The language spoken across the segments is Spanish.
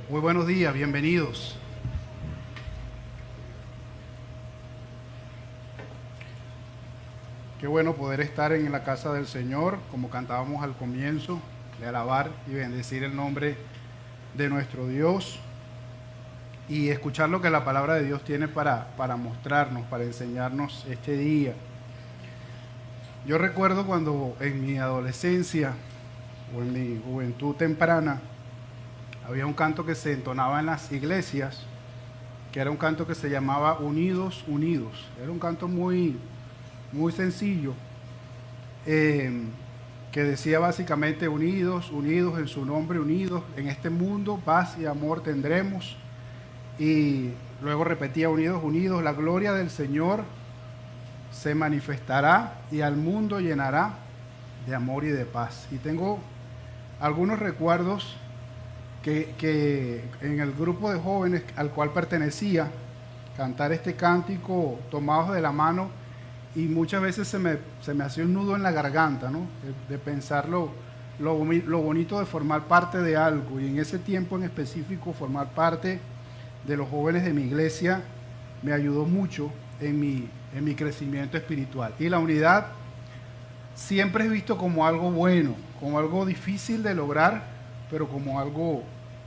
Muy buenos días, bienvenidos. Qué bueno poder estar en la casa del Señor, como cantábamos al comienzo, de alabar y bendecir el nombre de nuestro Dios y escuchar lo que la palabra de Dios tiene para mostrarnos, para enseñarnos este día. Yo recuerdo cuando en mi adolescencia o en mi juventud temprana había un canto que se entonaba en las iglesias, que era un canto que se llamaba Unidos, Unidos. Era un canto muy sencillo, que decía básicamente unidos, unidos en su nombre, unidos en este mundo, paz y amor tendremos. Y luego repetía unidos, unidos, la gloria del Señor se manifestará y al mundo llenará de amor y de paz. Y tengo algunos recuerdos que en el grupo de jóvenes al cual pertenecía, cantar este cántico tomados de la mano, y muchas veces se me hacía un nudo en la garganta, ¿no? De pensar lo bonito de formar parte de algo, y en ese tiempo en específico formar parte de los jóvenes de mi iglesia me ayudó mucho en mi crecimiento espiritual. Y la unidad siempre es visto como algo bueno, como algo difícil de lograr, pero como algo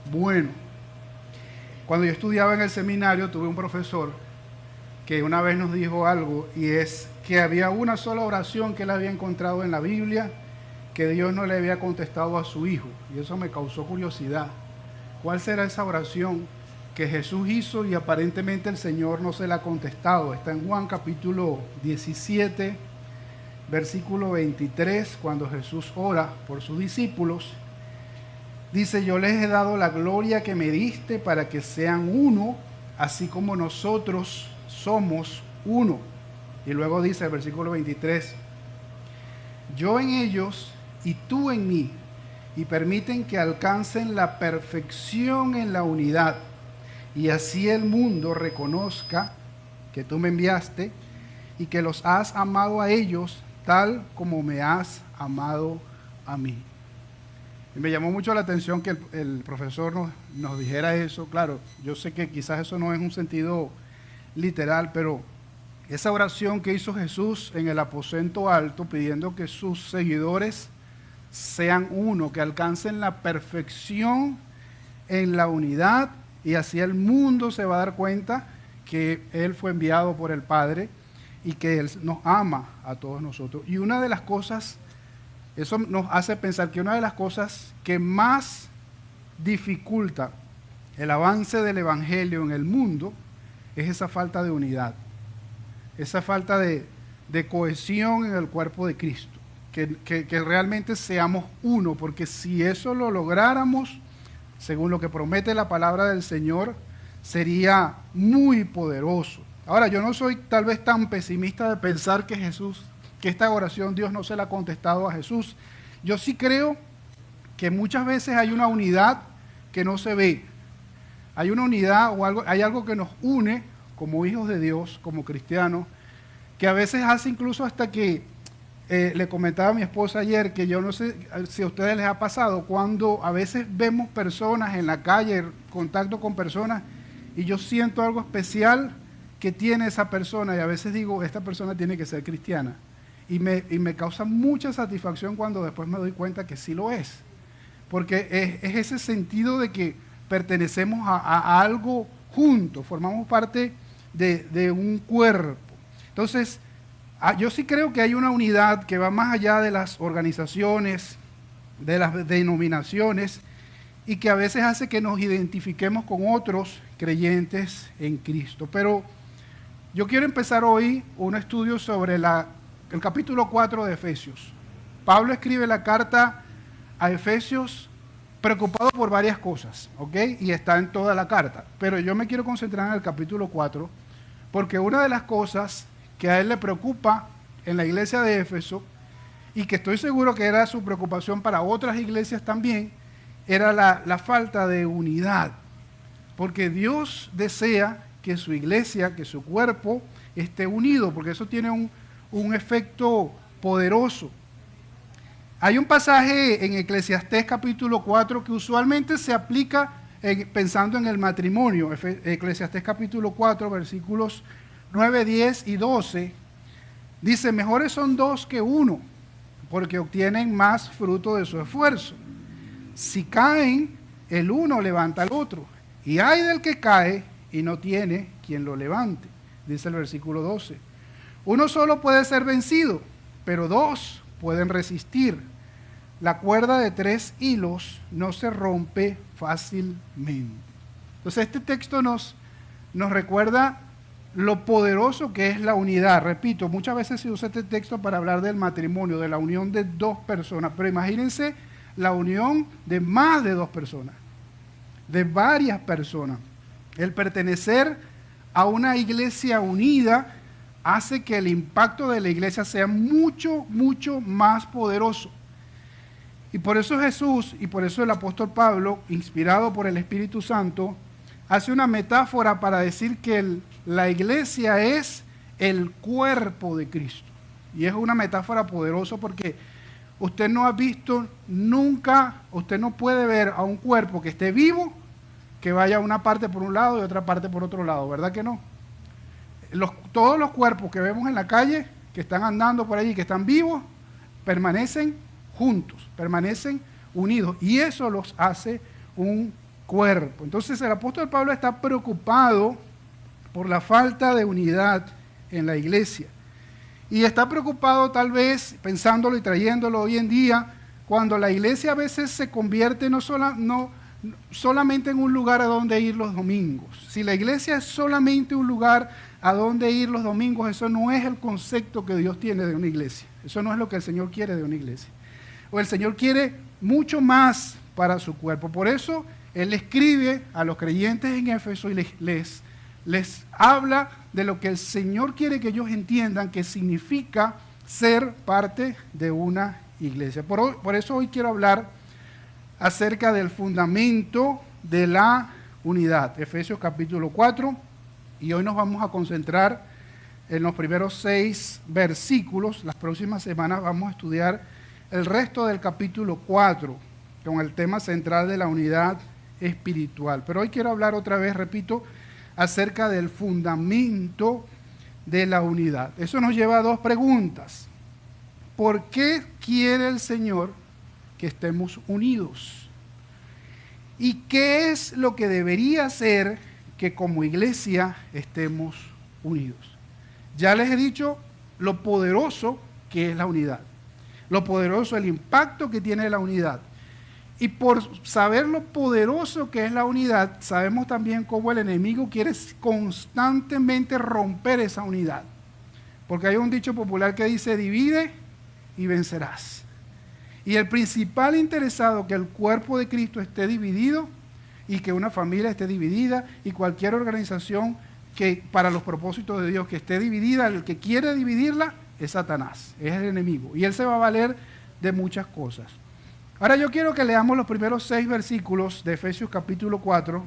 bueno. Cuando yo estudiaba en el seminario tuve un profesor que una vez nos dijo algo, y es que había una sola oración que él había encontrado en la Biblia que Dios no le había contestado a su hijo, y eso me causó curiosidad. ¿Cuál será esa oración que Jesús hizo y aparentemente el Señor no se la ha contestado? Está en Juan capítulo 17, versículo 23, cuando Jesús ora por sus discípulos. Dice: yo les he dado la gloria que me diste para que sean uno, así como nosotros somos uno. Y luego dice el versículo 23, yo en ellos y tú en mí, y permiten que alcancen la perfección en la unidad, y así el mundo reconozca que tú me enviaste y que los has amado a ellos tal como me has amado a mí. Y me llamó mucho la atención que el profesor nos dijera eso. Claro, yo sé que quizás eso no es un sentido literal, pero esa oración que hizo Jesús en el aposento alto pidiendo que sus seguidores sean uno, que alcancen la perfección en la unidad, y así el mundo se va a dar cuenta que Él fue enviado por el Padre y que Él nos ama a todos nosotros. Y una de las cosas, eso nos hace pensar que una de las cosas que más dificulta el avance del Evangelio en el mundo es esa falta de unidad, esa falta de cohesión en el cuerpo de Cristo, que realmente seamos uno, porque si eso lo lográramos, según lo que promete la palabra del Señor, sería muy poderoso. Ahora, yo no soy tal vez tan pesimista de pensar que esta oración Dios no se la ha contestado a Jesús. Yo sí creo que muchas veces hay una unidad que no se ve. Hay una unidad o hay algo que nos une como hijos de Dios, como cristianos, que a veces hace incluso hasta que, le comentaba a mi esposa ayer, que yo no sé si a ustedes les ha pasado, cuando a veces vemos personas en la calle, contacto con personas, y yo siento algo especial que tiene esa persona, y a veces digo, esta persona tiene que ser cristiana. Y me causa mucha satisfacción cuando después me doy cuenta que sí lo es. Porque es ese sentido de que pertenecemos a algo juntos, formamos parte de un cuerpo. Entonces, yo sí creo que hay una unidad que va más allá de las organizaciones, de las denominaciones, y que a veces hace que nos identifiquemos con otros creyentes en Cristo. Pero yo quiero empezar hoy un estudio sobre el capítulo 4 de Efesios. Pablo escribe la carta a Efesios preocupado por varias cosas, ¿ok? Y está en toda la carta. Pero yo me quiero concentrar en el capítulo 4, porque una de las cosas que a él le preocupa en la iglesia de Éfeso, y que estoy seguro que era su preocupación para otras iglesias también, era la falta de unidad. Porque Dios desea que su iglesia, que su cuerpo esté unido, porque eso tiene un efecto poderoso. Hay un pasaje en Eclesiastés capítulo 4 que usualmente se aplica pensando en el matrimonio. Eclesiastés capítulo 4, versículos 9, 10 y 12, dice: mejores son dos que uno, porque obtienen más fruto de su esfuerzo. Si caen, el uno levanta al otro, y hay del que cae y no tiene quien lo levante, dice el versículo 12. Uno solo puede ser vencido, pero dos pueden resistir. La cuerda de 3 hilos no se rompe fácilmente. Entonces este texto nos recuerda lo poderoso que es la unidad. Repito, muchas veces se usa este texto para hablar del matrimonio, de la unión de dos personas, pero imagínense la unión de más de dos personas, de varias personas. El pertenecer a una iglesia unida hace que el impacto de la iglesia sea mucho, mucho más poderoso. Y por eso Jesús, y por eso el apóstol Pablo, inspirado por el Espíritu Santo, hace una metáfora para decir que la iglesia es el cuerpo de Cristo. Y es una metáfora poderosa porque usted no ha visto nunca, usted no puede ver a un cuerpo que esté vivo, que vaya una parte por un lado y otra parte por otro lado, ¿verdad que no? Todos los cuerpos que vemos en la calle, que están andando por allí, que están vivos, permanecen juntos, permanecen unidos, y eso los hace un cuerpo. Entonces el apóstol Pablo está preocupado por la falta de unidad en la iglesia, y está preocupado tal vez pensándolo y trayéndolo hoy en día, cuando la iglesia a veces se convierte no solamente en un lugar a donde ir los domingos. Si la iglesia es solamente un lugar a donde ir los domingos, eso no es el concepto que Dios tiene de una iglesia. Eso no es lo que el Señor quiere de una iglesia. O el Señor quiere mucho más para su cuerpo. Por eso Él escribe a los creyentes en Éfeso y les habla de lo que el Señor quiere que ellos entiendan que significa ser parte de una iglesia. Por eso hoy quiero hablar acerca del fundamento de la unidad. Efesios capítulo 4, y hoy nos vamos a concentrar en los primeros 6 versículos. Las próximas semanas vamos a estudiar el resto del capítulo 4 con el tema central de la unidad espiritual. Pero hoy quiero hablar otra vez, repito, acerca del fundamento de la unidad. Eso nos lleva a dos preguntas. ¿Por qué quiere el Señor que estemos unidos? ¿Y qué es lo que debería hacer que como iglesia estemos unidos? Ya les he dicho lo poderoso que es la unidad, lo poderoso, el impacto que tiene la unidad. Y por saber lo poderoso que es la unidad, sabemos también cómo el enemigo quiere constantemente romper esa unidad. Porque hay un dicho popular que dice: divide y vencerás. Y el principal interesado que el cuerpo de Cristo esté dividido y que una familia esté dividida y cualquier organización que para los propósitos de Dios que esté dividida, el que quiere dividirla es Satanás, es el enemigo. Y él se va a valer de muchas cosas. Ahora yo quiero que leamos los primeros 6 versículos de Efesios capítulo 4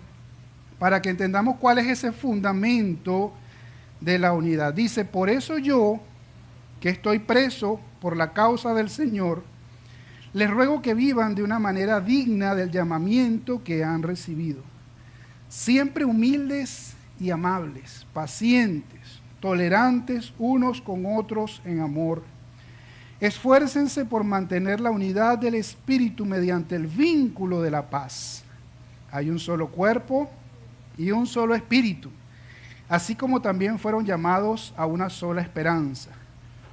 para que entendamos cuál es ese fundamento de la unidad. Dice: por eso yo, que estoy preso por la causa del Señor, les ruego que vivan de una manera digna del llamamiento que han recibido, siempre humildes y amables, pacientes, tolerantes unos con otros en amor. Esfuércense por mantener la unidad del Espíritu mediante el vínculo de la paz. Hay un solo cuerpo y un solo Espíritu, así como también fueron llamados a una sola esperanza,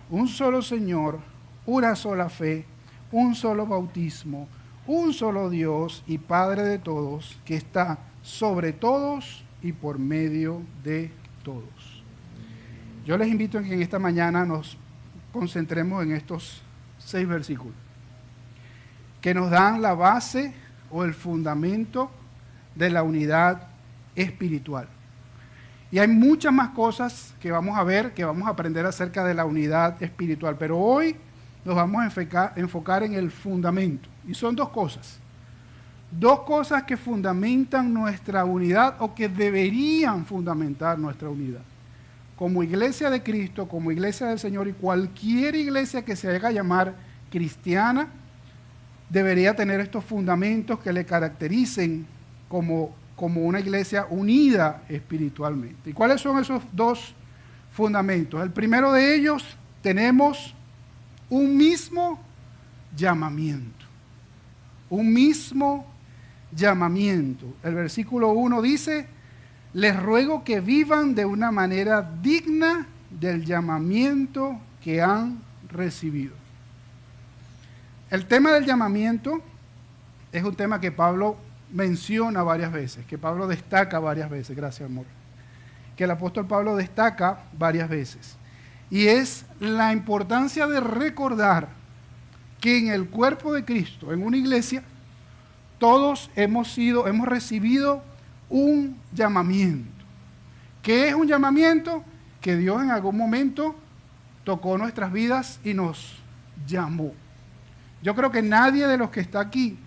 un solo Señor, una sola fe, un solo bautismo, un solo Dios y Padre de todos, que está sobre todos y por medio de todos. Yo les invito a que en esta mañana nos concentremos en estos 6 versículos que nos dan la base o el fundamento de la unidad espiritual. Y hay muchas más cosas que vamos a ver, que vamos a aprender acerca de la unidad espiritual, pero hoy nos vamos a enfocar en el fundamento. Y son dos cosas que fundamentan nuestra unidad o que deberían fundamentar nuestra unidad. Como iglesia de Cristo, como iglesia del Señor, y cualquier iglesia que se haga llamar cristiana, debería tener estos fundamentos que le caractericen como como una iglesia unida espiritualmente. ¿Y cuáles son esos dos fundamentos? El primero de ellos, tenemos un mismo llamamiento. Un mismo llamamiento. El versículo 1 dice: les ruego que vivan de una manera digna del llamamiento que han recibido. El tema del llamamiento es un tema que Pablo menciona varias veces, que Pablo destaca varias veces, gracias amor, que el apóstol Pablo destaca varias veces. Y es la importancia de recordar que en el cuerpo de Cristo, en una iglesia, todos hemos recibido un llamamiento. ¿Qué es un llamamiento? Que Dios en algún momento tocó nuestras vidas y nos llamó. Yo creo que nadie de los que está aquí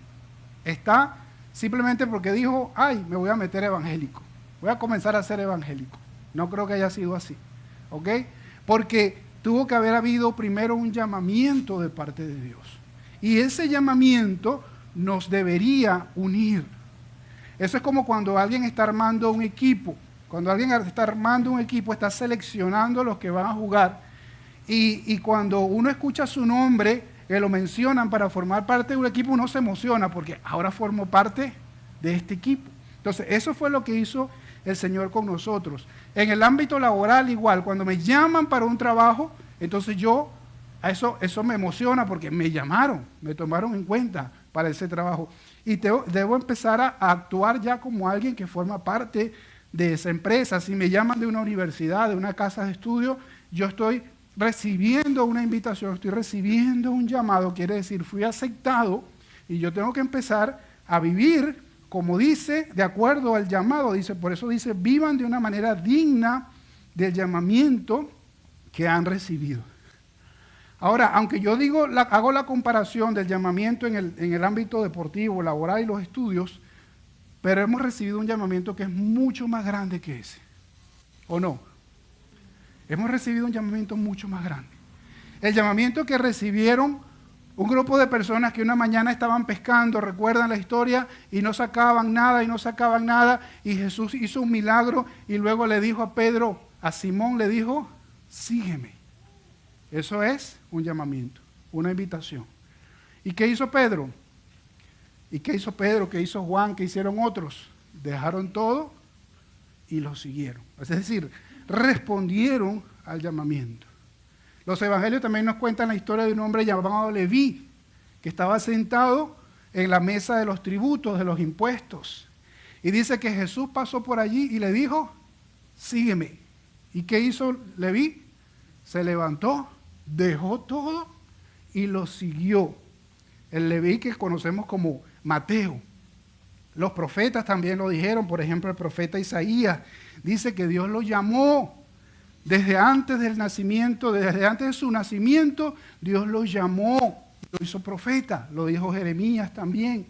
está simplemente porque dijo, ay, me voy a meter evangélico, voy a comenzar a ser evangélico. No creo que haya sido así, ¿ok? Porque tuvo que haber habido primero un llamamiento de parte de Dios. Y ese llamamiento nos debería unir. Eso es como cuando alguien está armando un equipo. Cuando alguien está armando un equipo, está seleccionando los que van a jugar. Y cuando uno escucha su nombre, que lo mencionan para formar parte de un equipo, uno se emociona porque ahora formo parte de este equipo. Entonces, eso fue lo que hizo el Señor con nosotros. En el ámbito laboral igual, cuando me llaman para un trabajo, entonces yo, eso me emociona porque me llamaron, me tomaron en cuenta para ese trabajo. Y debo empezar a actuar ya como alguien que forma parte de esa empresa. Si me llaman de una universidad, de una casa de estudio, yo estoy recibiendo una invitación, estoy recibiendo un llamado, quiere decir, fui aceptado y yo tengo que empezar a vivir como dice, de acuerdo al llamado, dice, por eso dice, vivan de una manera digna del llamamiento que han recibido. Ahora, aunque yo hago la comparación del llamamiento en el ámbito deportivo, laboral y los estudios, pero hemos recibido un llamamiento que es mucho más grande que ese, ¿o no? Hemos recibido un llamamiento mucho más grande. El llamamiento que recibieron un grupo de personas que una mañana estaban pescando, recuerdan la historia, y no sacaban nada, y Jesús hizo un milagro, y luego le dijo a Pedro, a Simón le dijo, sígueme. Eso es un llamamiento, una invitación. ¿Y qué hizo Pedro? ¿Qué hizo Juan? ¿Qué hicieron otros? Dejaron todo y lo siguieron. Es decir, respondieron al llamamiento. Los evangelios también nos cuentan la historia de un hombre llamado Leví, que estaba sentado en la mesa de los tributos, de los impuestos. Y dice que Jesús pasó por allí y le dijo, sígueme. ¿Y qué hizo Leví? Se levantó, dejó todo y lo siguió. El Leví que conocemos como Mateo. Los profetas también lo dijeron, por ejemplo, el profeta Isaías dice que Dios lo llamó desde antes del nacimiento, desde antes de su nacimiento, Dios lo llamó, lo hizo profeta, lo dijo Jeremías también.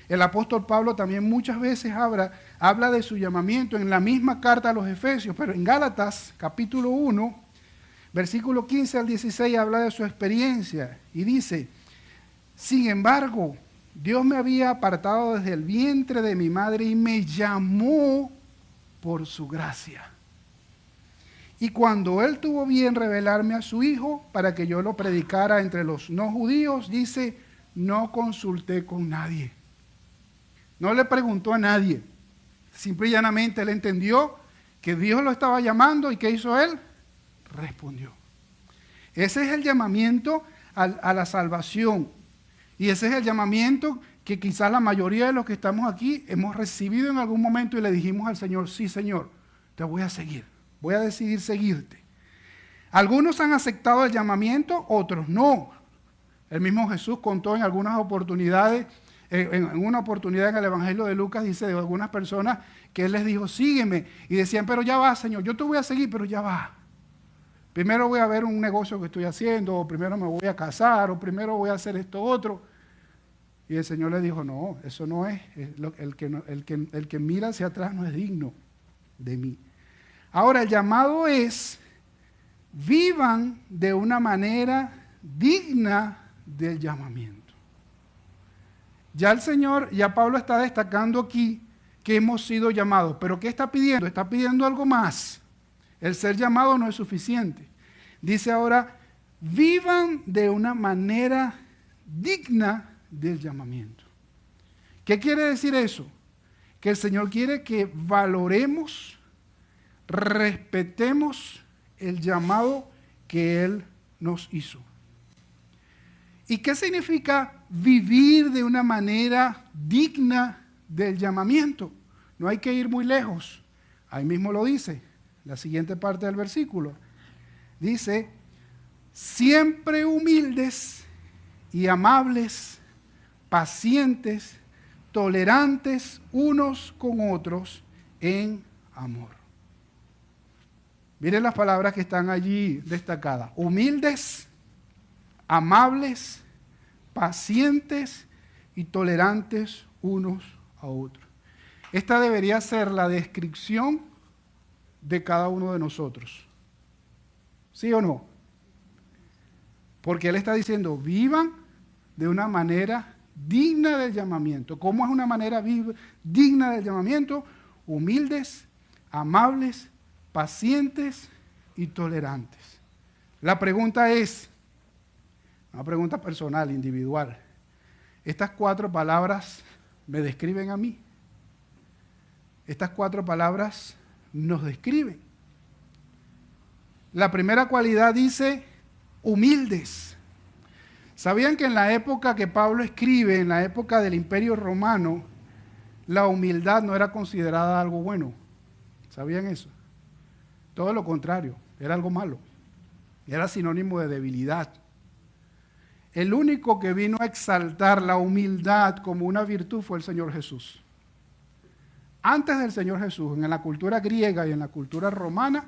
El apóstol Pablo también muchas veces habla de su llamamiento en la misma carta a los Efesios, pero en Gálatas capítulo 1, versículo 15 al 16 habla de su experiencia y dice, sin embargo, Dios me había apartado desde el vientre de mi madre y me llamó por su gracia. Y cuando Él tuvo bien revelarme a su Hijo para que yo lo predicara entre los no judíos, dice, no consulté con nadie. No le preguntó a nadie. Simple y llanamente Él entendió que Dios lo estaba llamando y ¿qué hizo Él? Respondió. Ese es el llamamiento a la salvación. Y ese es el llamamiento que quizás la mayoría de los que estamos aquí hemos recibido en algún momento y le dijimos al Señor, sí Señor, te voy a seguir, voy a decidir seguirte. Algunos han aceptado el llamamiento, otros no. El mismo Jesús contó en algunas oportunidades, en una oportunidad en el Evangelio de Lucas, dice de algunas personas que Él les dijo, sígueme. Y decían, pero ya va Señor, yo te voy a seguir, pero ya va. Primero voy a ver un negocio que estoy haciendo, o primero me voy a casar, o primero voy a hacer esto otro. Y el Señor le dijo, no, eso no es. El que mira hacia atrás no es digno de mí. Ahora, el llamado es, vivan de una manera digna del llamamiento. Ya Pablo está destacando aquí que hemos sido llamados. ¿Pero qué está pidiendo? Está pidiendo algo más. El ser llamado no es suficiente. Dice ahora, vivan de una manera digna del llamamiento. ¿Qué quiere decir eso? Que el Señor quiere que valoremos, respetemos el llamado que Él nos hizo. ¿Y qué significa vivir de una manera digna del llamamiento? No hay que ir muy lejos. Ahí mismo lo dice, la siguiente parte del versículo. Dice, siempre humildes y amables, pacientes, tolerantes unos con otros en amor. Miren las palabras que están allí destacadas. Humildes, amables, pacientes y tolerantes unos a otros. Esta debería ser la descripción de cada uno de nosotros. ¿Sí o no? Porque Él está diciendo, vivan de una manera digna del llamamiento. ¿Cómo es una manera digna del llamamiento? Humildes, amables, pacientes y tolerantes. La pregunta es, una pregunta personal, individual. ¿Estas 4 palabras me describen a mí? Estas 4 palabras nos describen. La primera cualidad dice humildes. ¿Sabían que en la época que Pablo escribe, en la época del Imperio Romano, la humildad no era considerada algo bueno? ¿Sabían eso? Todo lo contrario, era algo malo. Era sinónimo de debilidad. El único que vino a exaltar la humildad como una virtud fue el Señor Jesús. Antes del Señor Jesús, en la cultura griega y en la cultura romana,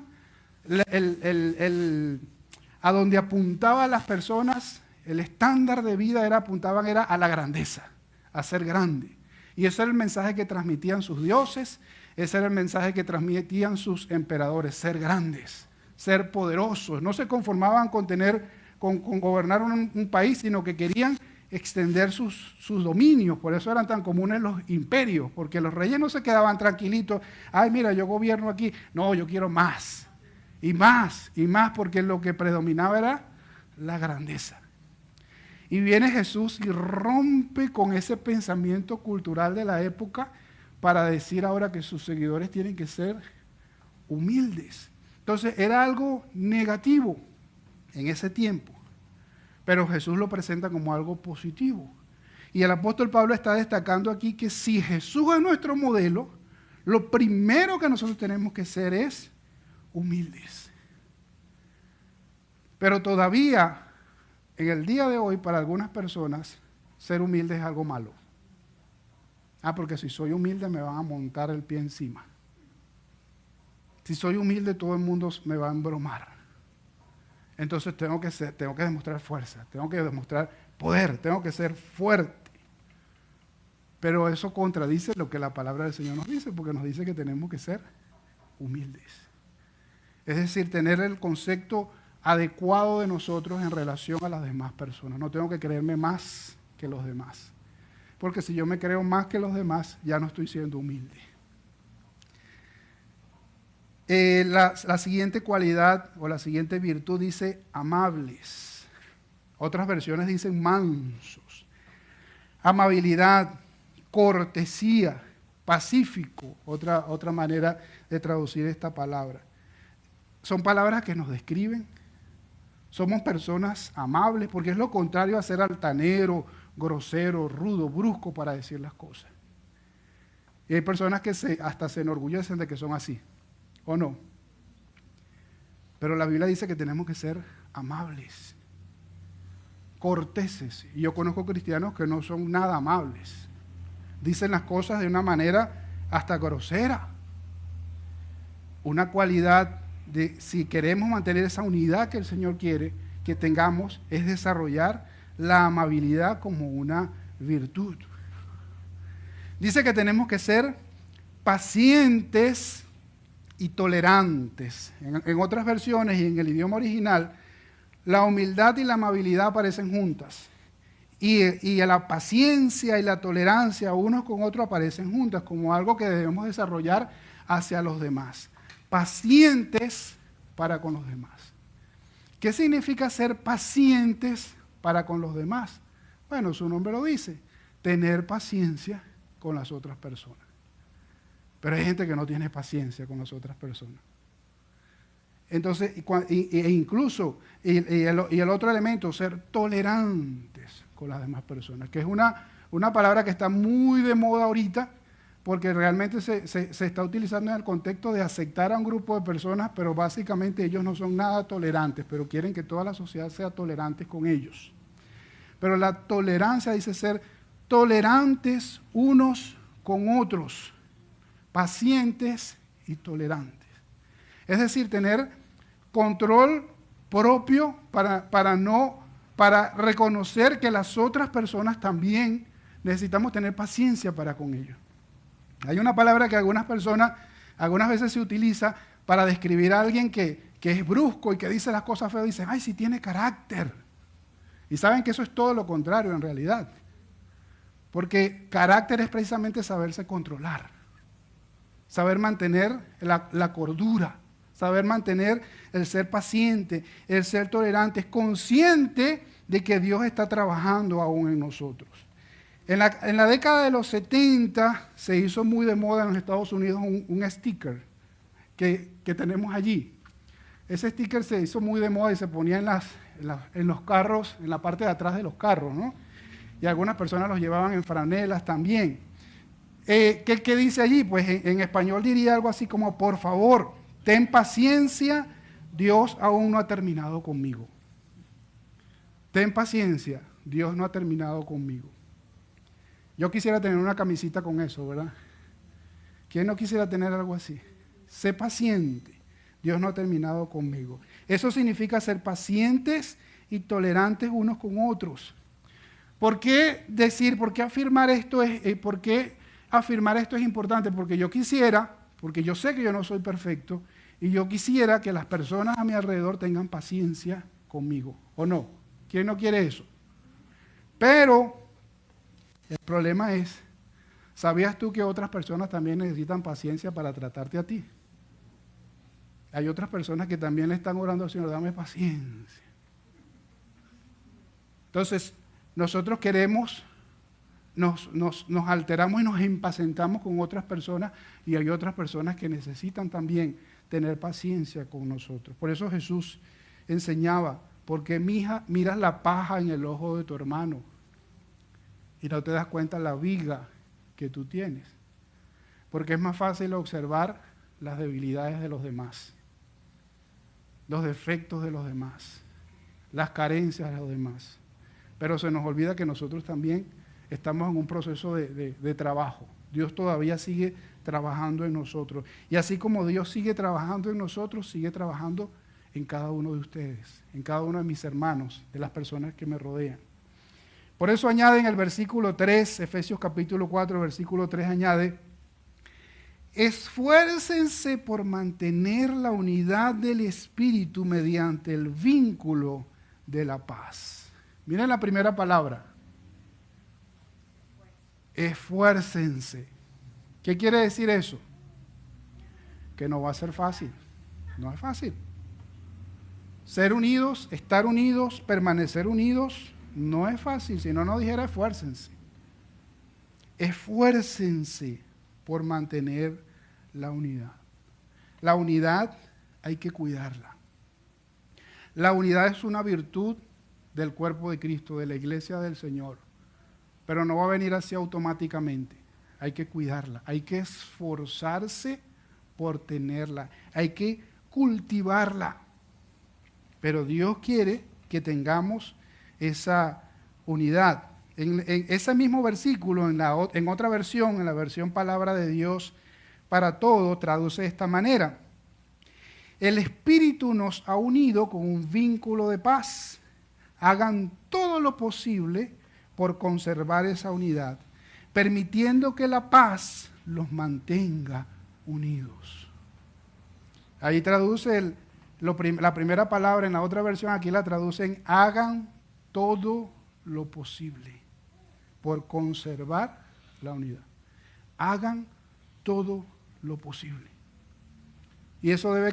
a donde apuntaban las personas, el estándar de vida apuntaban a la grandeza, a ser grande. Y ese era el mensaje que transmitían sus dioses, ese era el mensaje que transmitían sus emperadores, ser grandes, ser poderosos. No se conformaban con gobernar un país, sino que querían extender sus dominios. Por eso eran tan comunes los imperios, porque los reyes no se quedaban tranquilitos. Ay, mira, yo gobierno aquí. No, yo quiero más, y más, y más, porque lo que predominaba era la grandeza. Y viene Jesús y rompe con ese pensamiento cultural de la época para decir ahora que sus seguidores tienen que ser humildes. Entonces era algo negativo en ese tiempo, pero Jesús lo presenta como algo positivo. Y el apóstol Pablo está destacando aquí que si Jesús es nuestro modelo, lo primero que nosotros tenemos que ser es humildes. Pero todavía, en el día de hoy, para algunas personas, ser humilde es algo malo. Porque si soy humilde me van a montar el pie encima. Si soy humilde, todo el mundo me va a embromar. Entonces tengo que demostrar fuerza, tengo que demostrar poder, tengo que ser fuerte. Pero eso contradice lo que la palabra del Señor nos dice, porque nos dice que tenemos que ser humildes. Es decir, tener el concepto adecuado de nosotros en relación a las demás personas. No tengo que creerme más que los demás. Porque si yo me creo más que los demás, ya no estoy siendo humilde. La siguiente cualidad o la siguiente virtud dice amables. Otras versiones dicen mansos. Amabilidad, cortesía, pacífico, otra manera de traducir esta palabra. Son palabras que nos describen. Somos personas amables, porque es lo contrario a ser altanero, grosero, rudo, brusco para decir las cosas. Y hay personas que hasta se enorgullecen de que son así, ¿o no? Pero la Biblia dice que tenemos que ser amables, corteses. Y yo conozco cristianos que no son nada amables. Dicen las cosas de una manera hasta grosera. Una cualidad de, si queremos mantener esa unidad que el Señor quiere que tengamos, es desarrollar la amabilidad como una virtud. Dice que tenemos que ser pacientes y tolerantes. En otras versiones y en el idioma original, la humildad y la amabilidad aparecen juntas. Y la paciencia y la tolerancia unos con otros aparecen juntas como algo que debemos desarrollar hacia los demás. Pacientes para con los demás. ¿Qué significa ser pacientes para con los demás? Bueno, su nombre lo dice, tener paciencia con las otras personas. Pero hay gente que no tiene paciencia con las otras personas. Entonces, incluso, el otro elemento, ser tolerantes con las demás personas, que es una palabra que está muy de moda ahorita, porque realmente se está utilizando en el contexto de aceptar a un grupo de personas, pero básicamente ellos no son nada tolerantes, pero quieren que toda la sociedad sea tolerante con ellos. Pero la tolerancia dice ser tolerantes unos con otros, pacientes y tolerantes. Es decir, tener control propio para reconocer que las otras personas también necesitamos tener paciencia para con ellos. Hay una palabra que algunas veces se utiliza para describir a alguien que es brusco y que dice las cosas feas, dicen, ay, sí tiene carácter. Y saben que eso es todo lo contrario en realidad. Porque carácter es precisamente saberse controlar, saber mantener la cordura, saber mantener el ser paciente, el ser tolerante, consciente de que Dios está trabajando aún en nosotros. En la década de los 70 se hizo muy de moda en los Estados Unidos un sticker que tenemos allí. Ese sticker se hizo muy de moda y se ponía en los carros, en la parte de atrás de los carros, ¿no? Y algunas personas los llevaban en franelas también. ¿Qué dice allí? Pues en español diría algo así como, por favor, ten paciencia, Dios aún no ha terminado conmigo. Ten paciencia, Dios no ha terminado conmigo. Yo quisiera tener una camisita con eso, ¿verdad? ¿Quién no quisiera tener algo así? Sé paciente, Dios no ha terminado conmigo. Eso significa ser pacientes y tolerantes unos con otros. ¿Por qué afirmar esto es importante? Porque yo sé que yo no soy perfecto, y yo quisiera que las personas a mi alrededor tengan paciencia conmigo, ¿o no? ¿Quién no quiere eso? Pero el problema es, ¿sabías tú que otras personas también necesitan paciencia para tratarte a ti? Hay otras personas que también le están orando al Señor, dame paciencia. Entonces, nosotros nos alteramos y nos impacientamos con otras personas, y hay otras personas que necesitan también tener paciencia con nosotros. Por eso Jesús enseñaba, porque miras la paja en el ojo de tu hermano y no te das cuenta la viga que tú tienes. Porque es más fácil observar las debilidades de los demás, los defectos de los demás, las carencias de los demás. Pero se nos olvida que nosotros también estamos en un proceso de trabajo. Dios todavía sigue trabajando en nosotros. Y así como Dios sigue trabajando en nosotros, sigue trabajando en cada uno de ustedes, en cada uno de mis hermanos, de las personas que me rodean. Por eso añade en el versículo 3, Efesios capítulo 4, versículo 3 añade, esfuércense por mantener la unidad del Espíritu mediante el vínculo de la paz. Miren la primera palabra. Esfuércense. ¿Qué quiere decir eso? Que no va a ser fácil. No es fácil. Ser unidos, estar unidos, permanecer unidos, no es fácil. Si no dijera esfuércense. Esfuércense por mantener la unidad. La unidad hay que cuidarla. La unidad es una virtud del cuerpo de Cristo, de la iglesia del Señor. Pero no va a venir así automáticamente. Hay que cuidarla, hay que esforzarse por tenerla, hay que cultivarla. Pero Dios quiere que tengamos esa unidad. En ese mismo versículo, en otra versión, en la versión Palabra de Dios para Todo, traduce de esta manera. El Espíritu nos ha unido con un vínculo de paz. Hagan todo lo posible por conservar esa unidad, permitiendo que la paz los mantenga unidos. Ahí traduce la primera palabra, en la otra versión aquí la traducen, hagan todo lo posible por conservar la unidad. Hagan todo lo posible. Y eso debería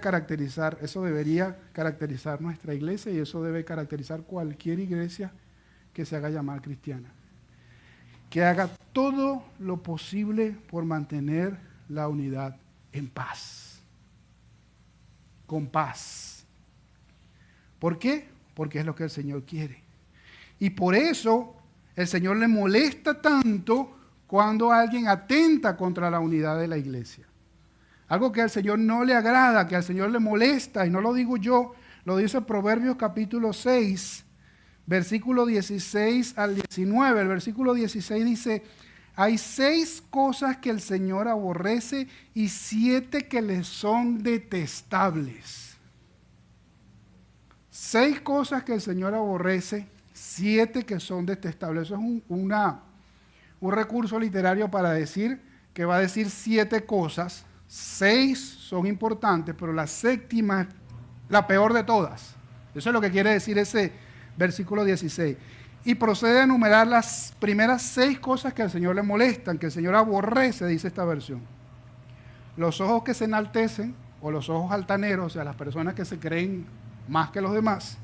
caracterizar nuestra iglesia, y eso debe caracterizar cualquier iglesia que se haga llamar cristiana. Que haga todo lo posible por mantener la unidad en paz. Con paz. ¿Por qué? Porque es lo que el Señor quiere. Y por eso el Señor le molesta tanto cuando alguien atenta contra la unidad de la iglesia. Algo que al Señor no le agrada, que al Señor le molesta, y no lo digo yo, lo dice Proverbios capítulo 6, versículo 16 al 19. El versículo 16 dice: hay 6 cosas que el Señor aborrece y 7 que le son detestables. 6 cosas que el Señor aborrece, 7 que son detestables. Eso es un recurso literario para decir que va a decir 7 cosas. 6 son importantes, pero la séptima es la peor de todas. Eso es lo que quiere decir ese versículo 16. Y procede a enumerar las primeras 6 cosas que al Señor le molestan, que el Señor aborrece, dice esta versión. Los ojos que se enaltecen, o los ojos altaneros, o sea, las personas que se creen más que los demás.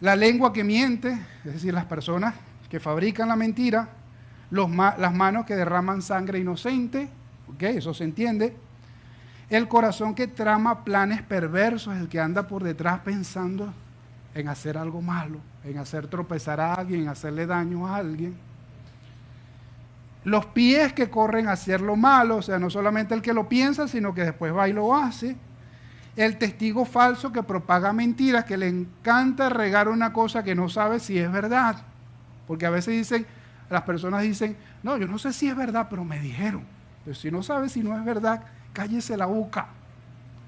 La lengua que miente, es decir, las personas que fabrican la mentira. Las manos que derraman sangre inocente. Okay, eso se entiende. El corazón que trama planes perversos, el que anda por detrás pensando en hacer algo malo, en hacer tropezar a alguien, en hacerle daño a alguien. Los pies que corren a hacer lo malo, o sea, no solamente el que lo piensa, sino que después va y lo hace. El testigo falso que propaga mentiras, que le encanta regar una cosa que no sabe si es verdad. Porque a veces las personas dicen, no, yo no sé si es verdad, pero me dijeron. Pero si no sabe si no es verdad, cállese la boca,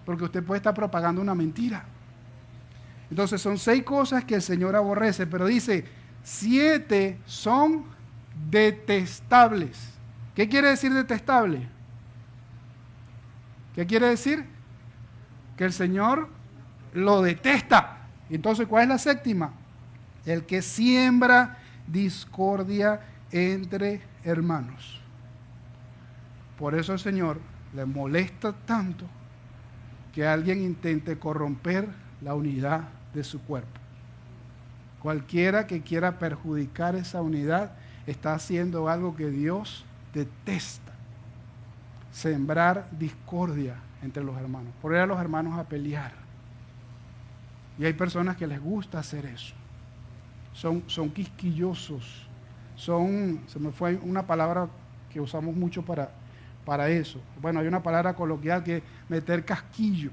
porque usted puede estar propagando una mentira. Entonces son 6 cosas que el Señor aborrece, pero dice, 7 son detestables. ¿Qué quiere decir detestable? ¿Qué quiere decir? Que el Señor lo detesta. Entonces, ¿cuál es la séptima? El que siembra discordia entre hermanos. Por eso el Señor le molesta tanto que alguien intente corromper la unidad de su cuerpo. Cualquiera que quiera perjudicar esa unidad está haciendo algo que Dios detesta. Sembrar discordia entre los hermanos, poner a los hermanos a pelear. Y hay personas que les gusta hacer eso. Son quisquillosos. Se me fue una palabra que usamos mucho para eso. Bueno, hay una palabra coloquial que es meter casquillo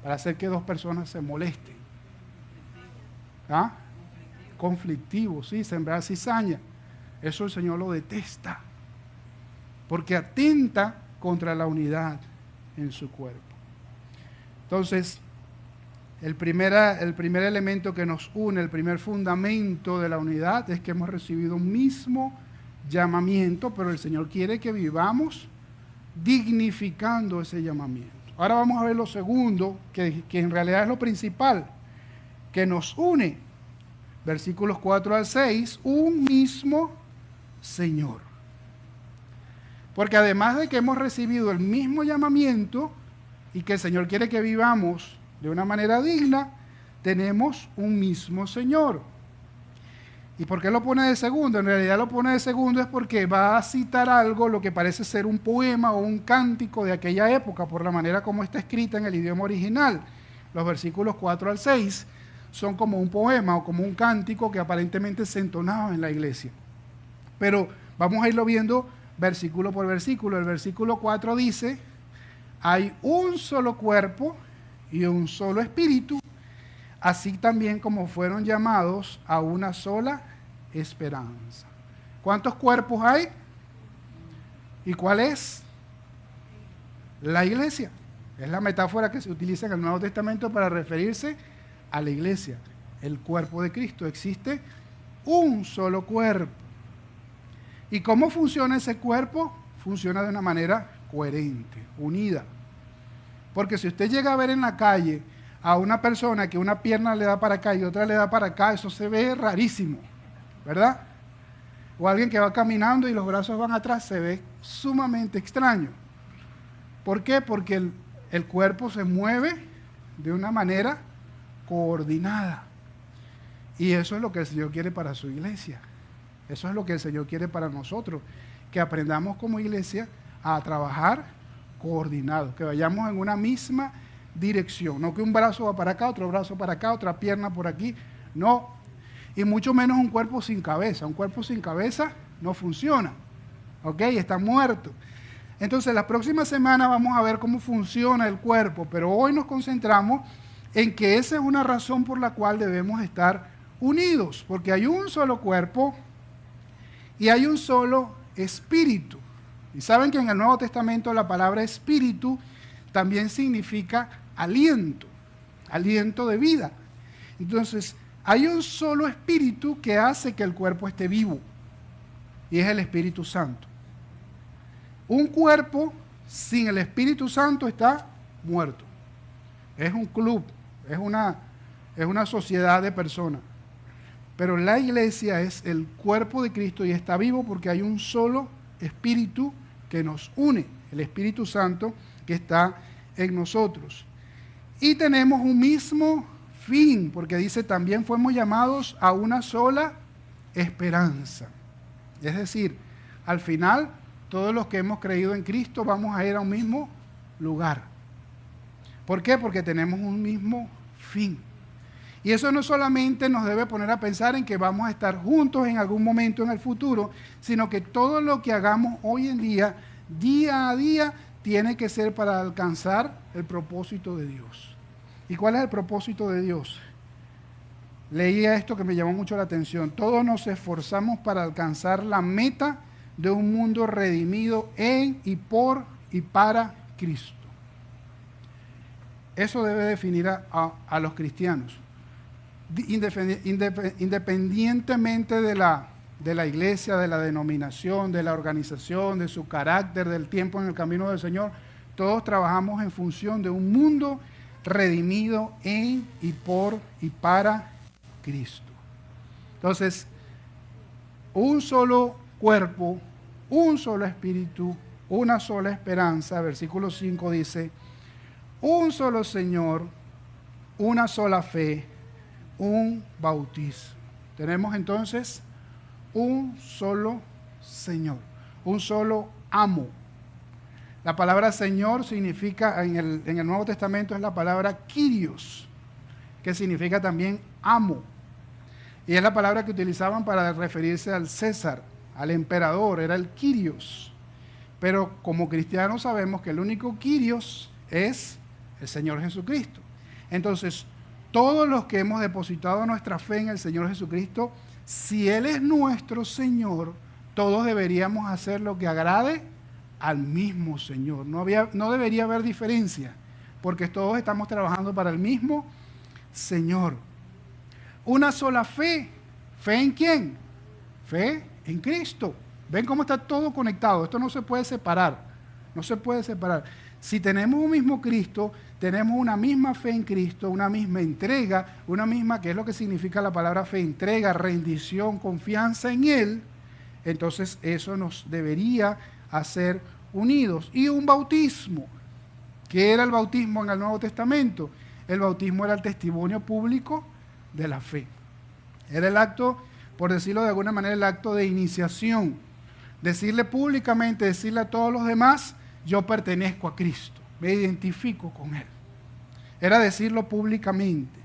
para hacer que 2 personas se molesten. ¿Ah? Conflictivo, sí, sembrar cizaña. Eso el Señor lo detesta, porque atenta contra la unidad en su cuerpo. Entonces, el primer elemento que nos une, el primer fundamento de la unidad es que hemos recibido un mismo llamamiento, pero el Señor quiere que vivamos dignificando ese llamamiento. Ahora vamos a ver lo segundo, que en realidad es lo principal, que nos une. Versículos 4 al 6, un mismo Señor. Porque además de que hemos recibido el mismo llamamiento y que el Señor quiere que vivamos de una manera digna, tenemos un mismo Señor. ¿Y por qué lo pone de segundo? En realidad lo pone de segundo es porque va a citar algo, lo que parece ser un poema o un cántico de aquella época, por la manera como está escrita en el idioma original. Los versículos 4 al 6 son como un poema o como un cántico que aparentemente se entonaba en la iglesia. Pero vamos a irlo viendo versículo por versículo. El versículo 4 dice, hay un solo cuerpo y un solo espíritu, así también como fueron llamados a una sola esperanza. ¿Cuántos cuerpos hay? ¿Y cuál es? La iglesia. Es la metáfora que se utiliza en el Nuevo Testamento para referirse a la iglesia, el cuerpo de Cristo. Existe un solo cuerpo. ¿Y cómo funciona ese cuerpo? Funciona de una manera coherente, unida. Porque si usted llega a ver en la calle a una persona que una pierna le da para acá y otra le da para acá, eso se ve rarísimo. ¿verdad? O alguien que va caminando y los brazos van atrás, se ve sumamente extraño. ¿Por qué? Porque el cuerpo se mueve de una manera coordinada. Y eso es lo que el Señor quiere para su iglesia. Eso es lo que el Señor quiere para nosotros. Que aprendamos como iglesia a trabajar coordinados, que vayamos en una misma dirección. No que un brazo va para acá, otro brazo para acá, otra pierna por aquí. No. Y mucho menos un cuerpo sin cabeza. Un cuerpo sin cabeza no funciona. ¿Ok? Está muerto. Entonces, la próxima semana vamos a ver cómo funciona el cuerpo, pero hoy nos concentramos en que esa es una razón por la cual debemos estar unidos, porque hay un solo cuerpo y hay un solo espíritu. Y saben que en el Nuevo Testamento la palabra espíritu también significa aliento, aliento de vida. Entonces, hay un solo espíritu que hace que el cuerpo esté vivo, y es el Espíritu Santo. Un cuerpo sin el Espíritu Santo está muerto. Es un club, es una sociedad de personas. Pero la iglesia es el cuerpo de Cristo y está vivo porque hay un solo Espíritu que nos une, el Espíritu Santo que está en nosotros. Y tenemos un mismo fin, porque dice también fuimos llamados a una sola esperanza. Es decir, al final, todos los que hemos creído en Cristo vamos a ir a un mismo lugar. ¿Por qué? Porque tenemos un mismo fin. Y eso no solamente nos debe poner a pensar en que vamos a estar juntos en algún momento en el futuro, sino que todo lo que hagamos hoy en día a día, tiene que ser para alcanzar el propósito de Dios. ¿Y cuál es el propósito de Dios? Leía esto que me llamó mucho la atención. Todos nos esforzamos para alcanzar la meta de un mundo redimido en y por y para Cristo. Eso debe definir a los cristianos. Independientemente de la iglesia, de la denominación, de la organización, de su carácter, del tiempo en el camino del Señor, todos trabajamos en función de un mundo redimido en y por y para Cristo. Entonces, un solo cuerpo, un solo espíritu, una sola esperanza. Versículo 5 dice, un solo Señor, una sola fe, un bautismo. Tenemos entonces un solo Señor, un solo amo. La palabra Señor significa, en el Nuevo Testamento es la palabra Kyrios, que significa también amo. Y es la palabra que utilizaban para referirse al César, al emperador, era el Kyrios. Pero como cristianos sabemos que el único Kyrios es el Señor Jesucristo. Entonces, todos los que hemos depositado nuestra fe en el Señor Jesucristo, si Él es nuestro Señor, todos deberíamos hacer lo que agrade al mismo Señor. No debería haber diferencia, porque todos estamos trabajando para el mismo Señor. Una sola fe. ¿Fe en quién? Fe en Cristo. ¿Ven cómo está todo conectado? Esto no se puede separar. No se puede separar. Si tenemos un mismo Cristo, tenemos una misma fe en Cristo, una misma entrega, una misma, que es lo que significa la palabra fe, entrega, rendición, confianza en Él, entonces eso nos debería hacer unidos. Y un bautismo. ¿Qué era el bautismo en el Nuevo Testamento? El bautismo era el testimonio público de la fe. Era el acto, por decirlo de alguna manera, el acto de iniciación. Decirle públicamente, decirle a todos los demás, yo pertenezco a Cristo, me identifico con Él. Era decirlo públicamente.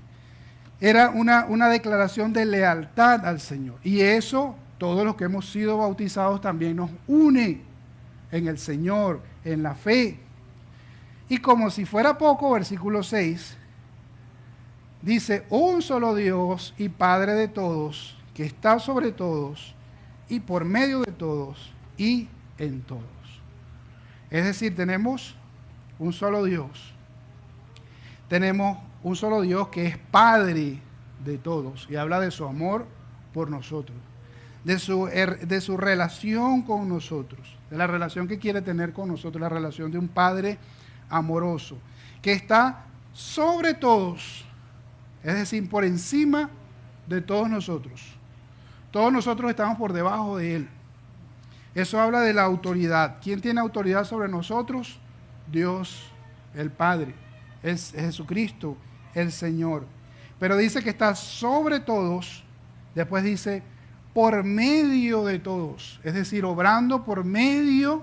Era una declaración de lealtad al Señor. Y eso, todos los que hemos sido bautizados también nos une en el Señor, en la fe. Y como si fuera poco, versículo 6, dice, un solo Dios y Padre de todos, que está sobre todos y por medio de todos y en todos. Es decir, tenemos un solo Dios. Tenemos un solo Dios que es Padre de todos y habla de su amor por nosotros, de su relación con nosotros, de la relación que quiere tener con nosotros, la relación de un Padre amoroso, que está sobre todos, es decir, por encima de todos nosotros. Todos nosotros estamos por debajo de Él. Eso habla de la autoridad. ¿Quién tiene autoridad sobre nosotros? Dios, el Padre, es Jesucristo, el Señor. Pero dice que está sobre todos, después dice, por medio de todos, es decir, obrando por medio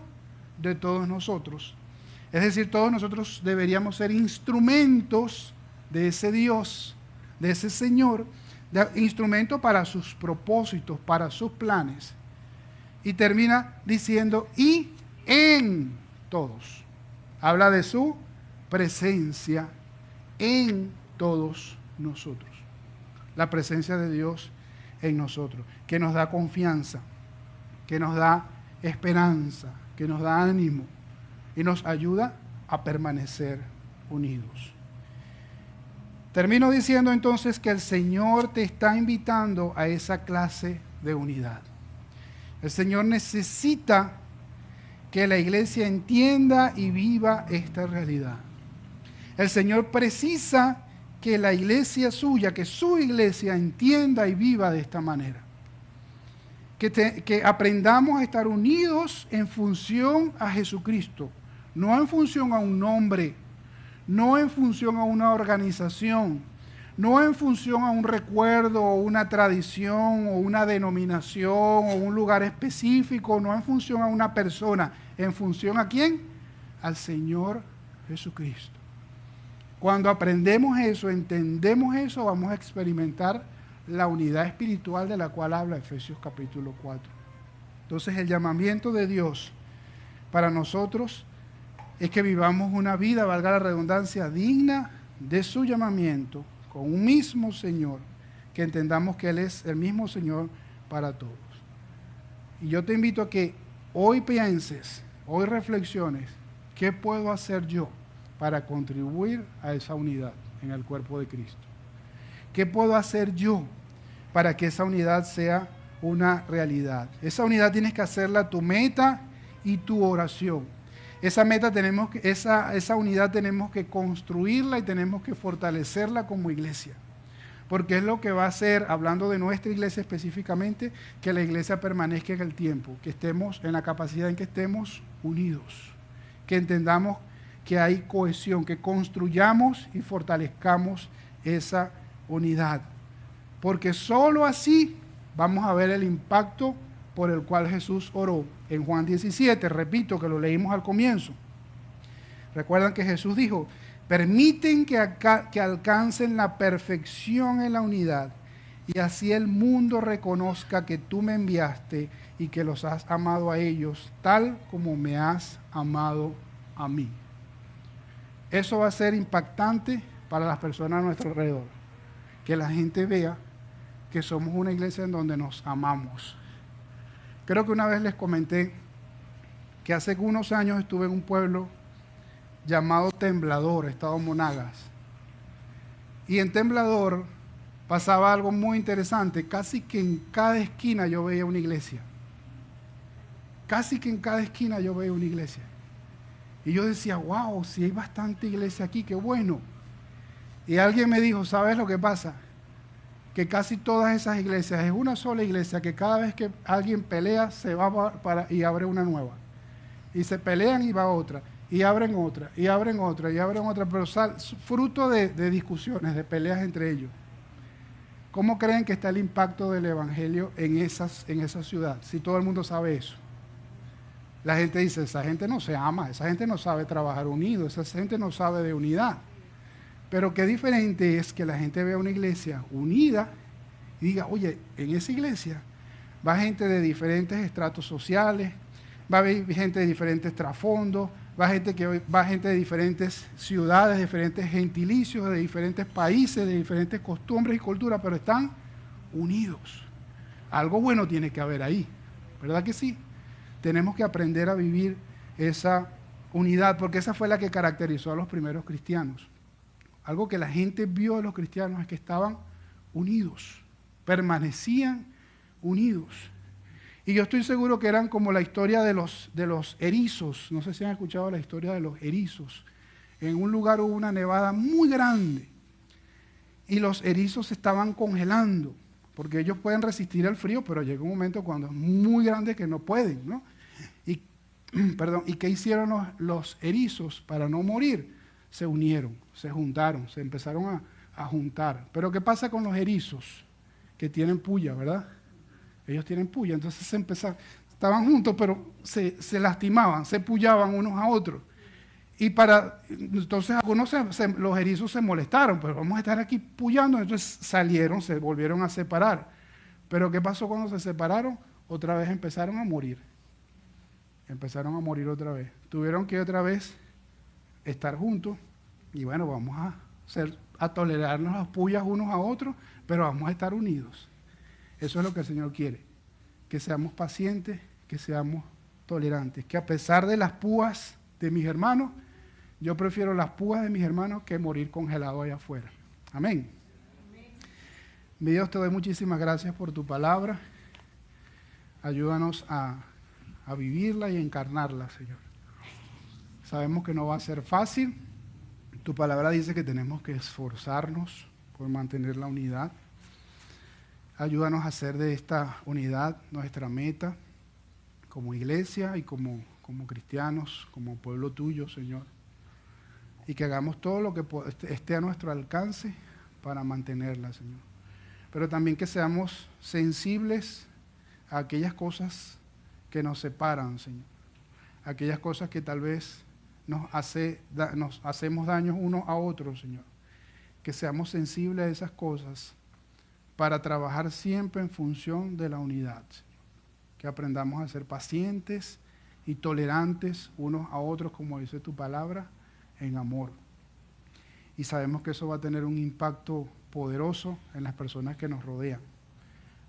de todos nosotros. Es decir, todos nosotros deberíamos ser instrumentos de ese Dios, de ese Señor, instrumento para sus propósitos, para sus planes. Y termina diciendo, y en todos. Habla de su presencia en todos nosotros. La presencia de Dios en nosotros, que nos da confianza, que nos da esperanza, que nos da ánimo y nos ayuda a permanecer unidos. Termino diciendo entonces que el Señor te está invitando a esa clase de unidad. El Señor necesita que la iglesia entienda y viva esta realidad. El Señor precisa que la iglesia suya, que su iglesia entienda y viva de esta manera. Que aprendamos a estar unidos en función a Jesucristo, no en función a un nombre, no en función a una organización, no en función a un recuerdo o una tradición o una denominación o un lugar específico, no en función a una persona, en función ¿a quién? Al Señor Jesucristo. Cuando aprendemos eso, entendemos eso, vamos a experimentar la unidad espiritual de la cual habla Efesios capítulo 4. Entonces el llamamiento de Dios para nosotros es que vivamos una vida, valga la redundancia, digna de su llamamiento, con un mismo Señor, que entendamos que Él es el mismo Señor para todos. Y yo te invito a que hoy pienses, hoy reflexiones, ¿qué puedo hacer yo para contribuir a esa unidad en el cuerpo de Cristo? ¿Qué puedo hacer yo para que esa unidad sea una realidad? Esa unidad tienes que hacerla tu meta y tu oración. Esa unidad tenemos que construirla y tenemos que fortalecerla como iglesia. Porque es lo que va a hacer, hablando de nuestra iglesia específicamente, que la iglesia permanezca en el tiempo, que estemos en la capacidad en que estemos unidos, que entendamos que hay cohesión, que construyamos y fortalezcamos esa unidad. Porque solo así vamos a ver el impacto por el cual Jesús oró en Juan 17, repito que lo leímos al comienzo. Recuerdan que Jesús dijo, permiten que alcancen la perfección en la unidad y así el mundo reconozca que tú me enviaste y que los has amado a ellos tal como me has amado a mí. Eso va a ser impactante para las personas a nuestro alrededor, que la gente vea que somos una iglesia en donde nos amamos. Creo que una vez les comenté que hace unos años estuve en un pueblo llamado Temblador, estado Monagas. Y en Temblador pasaba algo muy interesante. Casi que en cada esquina yo veía una iglesia. Casi que en cada esquina yo veía una iglesia. Y yo decía, wow, si hay bastante iglesia aquí, qué bueno. Y alguien me dijo, ¿sabes lo que pasa? Que casi todas esas iglesias es una sola iglesia que cada vez que alguien pelea se va y abre una nueva. Y se pelean y va otra. Y abren otra, y abren otra, y abren otra. Pero fruto de discusiones, de peleas entre ellos. ¿Cómo creen que está el impacto del evangelio en esa ciudad? Si todo el mundo sabe eso. La gente dice, esa gente no se ama, esa gente no sabe trabajar unido, esa gente no sabe de unidad. Pero qué diferente es que la gente vea una iglesia unida y diga, oye, en esa iglesia va gente de diferentes estratos sociales, va a haber gente de diferentes trasfondos, va gente de diferentes ciudades, de diferentes gentilicios, de diferentes países, de diferentes costumbres y culturas, pero están unidos. Algo bueno tiene que haber ahí, ¿verdad que sí? Tenemos que aprender a vivir esa unidad, porque esa fue la que caracterizó a los primeros cristianos. Algo que la gente vio de los cristianos es que estaban unidos, permanecían unidos. Y yo estoy seguro que eran como la historia de los erizos. No sé si han escuchado la historia de los erizos. En un lugar hubo una nevada muy grande y los erizos se estaban congelando. porque ellos pueden resistir el frío, pero llega un momento cuando es muy grande que no pueden, ¿no? Y, ¿y qué hicieron los erizos para no morir? Se unieron, se juntaron, se empezaron a juntar. Pero ¿qué pasa con los erizos que tienen puya, verdad? Ellos tienen puya, entonces estaban juntos, pero se lastimaban, se pullaban unos a otros. Entonces algunos los erizos se molestaron, pero vamos a estar aquí pullando, entonces salieron, se volvieron a separar. Pero ¿qué pasó cuando se separaron? Otra vez empezaron a morir. Empezaron a morir otra vez. Tuvieron que otra vez estar juntos y bueno, vamos a tolerarnos las pullas unos a otros, pero vamos a estar unidos. Eso es lo que el Señor quiere, que seamos pacientes, que seamos tolerantes, que a pesar de las púas de mis hermanos, yo prefiero las púas de mis hermanos que morir congelado allá afuera. Amén. Mi Dios, te doy muchísimas gracias por tu palabra. Ayúdanos a vivirla y a encarnarla, Señor. Sabemos que no va a ser fácil. Tu palabra dice que tenemos que esforzarnos por mantener la unidad. Ayúdanos a hacer de esta unidad nuestra meta como iglesia y como cristianos, como pueblo tuyo, Señor. Y que hagamos todo lo que esté a nuestro alcance para mantenerla, Señor. Pero también que seamos sensibles a aquellas cosas que nos separan, Señor. Aquellas cosas que tal vez nos hacemos daños unos a otros, Señor. Que seamos sensibles a esas cosas para trabajar siempre en función de la unidad, Señor. Que aprendamos a ser pacientes y tolerantes unos a otros, como dice tu palabra, en amor. Y sabemos que eso va a tener un impacto poderoso en las personas que nos rodean.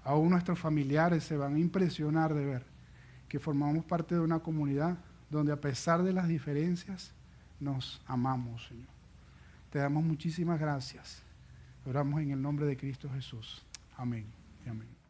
Aún nuestros familiares se van a impresionar de ver que formamos parte de una comunidad donde a pesar de las diferencias nos amamos, Señor. Te damos muchísimas gracias. Oramos en el nombre de Cristo Jesús. Amén y amén.